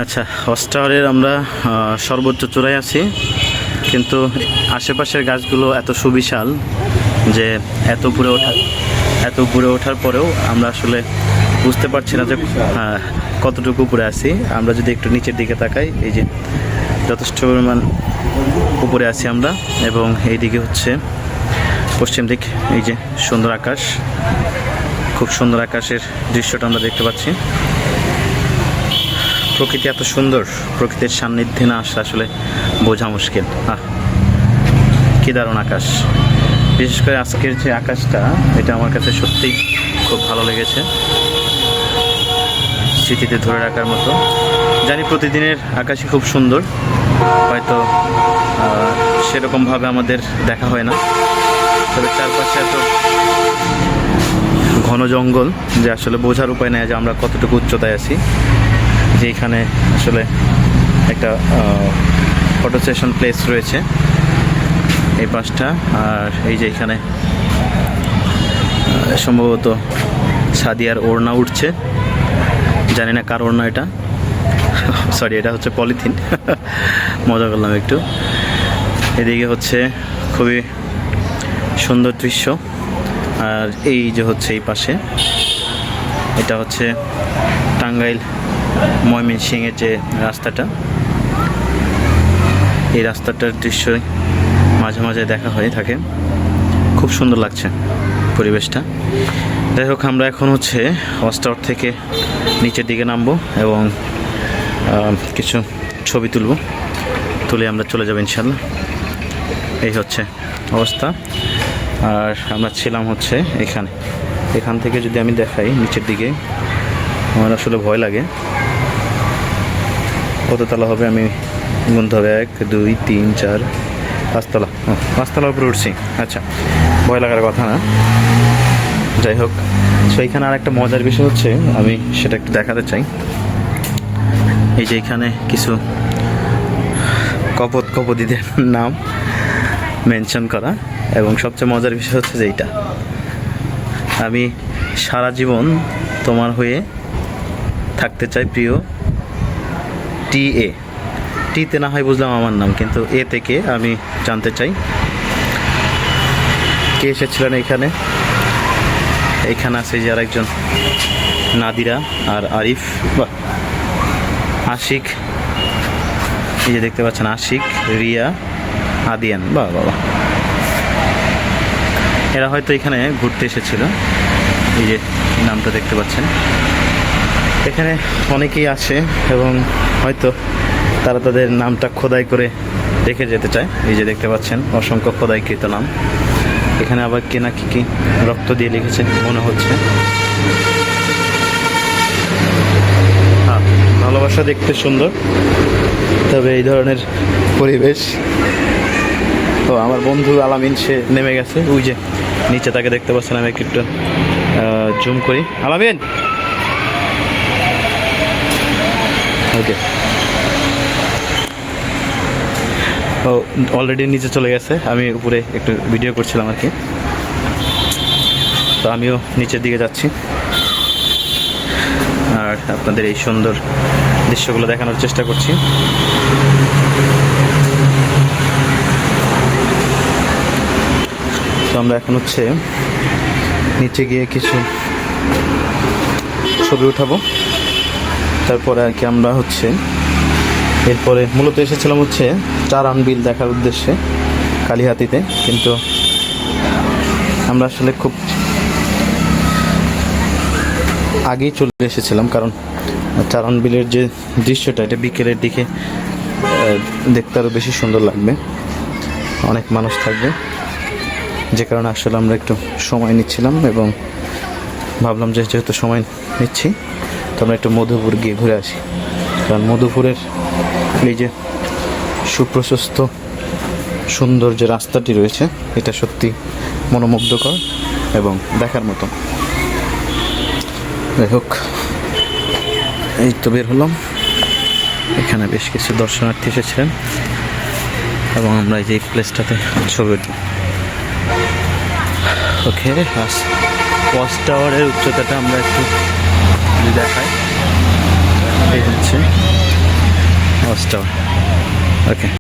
আচ্ছা, ওয়াচ টাওয়ারের আমরা সর্বোচ্চ চূড়ায় আছি, কিন্তু আশেপাশের গাছগুলো এত সুবিশাল যে এত উপরে ওঠার পরেও আমরা আসলে বুঝতে পারছি না যে কতটুকু উপরে আছি। আমরা যদি একটু নিচের দিকে তাকাই, এই যে যথেষ্ট পরিমাণ উপরে আছি আমরা, এবং এই দিকে হচ্ছে পশ্চিম দিক, এই যে সুন্দর আকাশ, খুব সুন্দর আকাশের দৃশ্যটা আমরা দেখতে পাচ্ছি। প্রকৃতি এত সুন্দর, প্রকৃতির সান্নিধ্যে না আসলে আসলে বোঝা মুশকিল। কী দারুণ আকাশ! বিশেষ করে আজকের যে আকাশটা, এটা আমার কাছে সত্যিই খুব ভালো লেগেছে, স্মৃতিতে ধরে রাখার মতো। জানি প্রতিদিনের আকাশই খুব সুন্দর, হয়তো সেরকমভাবে আমাদের দেখা হয় না, তবে চারপাশে এত ঘন জঙ্গল যে আসলে বোঝার উপায় নেই যে আমরা কতটুকু উচ্চতায় আছি। যে এখানে আসলে একটা ফটো সেশন প্লেস রয়েছে এই পাশটা, আর এই যে এখানে সম্ভবত সাদিয়ার ওড়না উঠছে, জানি না কার ওড়না এটা, সরি এটা হচ্ছে পলিথিন, মজা করলাম একটু। এদিকে হচ্ছে খুবই সুন্দর দৃশ্য, আর এই যে হচ্ছে এই পাশে এটা হচ্ছে টাঙ্গাইল ময়মনসিংহের যে রাস্তাটা, এই রাস্তাটার দৃশ্যই মাঝে মাঝে দেখা হয়ে থাকে, খুব সুন্দর লাগছে পরিবেশটা। যাই হোক, আমরা এখন হচ্ছে ওয়াচ টাওয়ার থেকে নিচের দিকে নামবো এবং কিছু ছবি তুলে আমরা চলে যাবো ইনশাল্লাহ। এই হচ্ছে অবস্থা। আর আমরা ছিলাম হচ্ছে এখান থেকে যদি আমি দেখাই নিচের দিকে, আমার আসলে ভয় লাগে। কততলা হবে আমি গুনতে হবে, 1 2 3 4 5 তলা। পাঁচতলার উপরে উঠছি। আচ্ছা, ভয় লাগার কথা না। যাই হোক, সো এখানে আর একটা মজার বিষয় হচ্ছে, আমি সেটা একটু দেখাতে চাই। এই যে এখানে কিছু কপোতিদের নাম মেনশন করা, এবং সবচেয়ে মজার বিষয় হচ্ছে যে এইটা, আমি সারা জীবন তোমার হয়ে থাকতে চাই প্রিয় টিতে না হয় বুঝলাম আমার নাম, কিন্তু এ থেকে আমি জানতে চাই কে এসেছিলেন এইখানে আছে যে আরেকজন নাদিরা আর আরিফ, বা আশিক, এই যে দেখতে পাচ্ছেন আশিক, রিয়া, আদিয়ান, বাবা এরা হয়তো এখানে ঘুরতে এসেছিল। এই যে নামটা দেখতে পাচ্ছেন, এখানে অনেকেই আসে এবং হয়তো তারা তাদের নামটা খোদাই করে রেখে যেতে চায়। এই যে দেখতে পাচ্ছেন অসংখ্য খোদাইকৃত নাম। এখানে আবার কে না কি রক্ত দিয়ে লিখেছে মনে হচ্ছে। ভালোবাসা দেখতে সুন্দর, তবে এই ধরনের পরিবেশ। তো আমার বন্ধু আলামিন সে নেমে গেছে, ওই যে নিচে তাকে দেখতে পাচ্ছেন। আমি একটু জুম করি। আলামিন, ওকে, ও অলরেডি নিচে চলে গেছে। আমি উপরে একটু ভিডিও করছিলাম আর কি, তো আমিও নিচের দিকে যাচ্ছি আর আপনাদের এই সুন্দর দৃশ্যগুলো দেখানোর চেষ্টা করছি। তো আমরা এখন হচ্ছে নিচে গিয়ে কিছু ছবি উঠাবো, তারপরে আর কি আমরা হচ্ছে এরপরে মূলত এসেছিলাম হচ্ছে চারান বিল দেখার উদ্দেশ্যে কালিহাতিতে, কিন্তু আমরা আসলে খুব আগেই চলে এসেছিলাম, কারণ চারান বিলের যে দৃশ্যটা, এটা বিকেলের দিকে দেখতে আরও বেশি সুন্দর লাগবে, অনেক মানুষ থাকবে, যে কারণে আসলে আমরা একটু সময় নিচ্ছিলাম এবং ভাবলাম যে যেহেতু সময় নিচ্ছি তো আমরা একটু মধুপুর গিয়ে ঘুরে আসি। কারণ মধুপুরের এই যে সুপ্রশস্ত সুন্দর যে রাস্তাটি রয়েছে, এটা সত্যি মনোমুগ্ধকর এবং দেখার মতো। যাই হোক, এই তো বের হলাম। এখানে বেশ কিছু দর্শনার্থী এসেছিলেন এবং আমরা এই যে প্লেসটাতে ছবি উঠব। ওকে, ওয়াচ টাওয়ারের উচ্চতাটা আমরা একটু দেখাই। এই হচ্ছে ওয়াচ টাওয়ার। ওকে।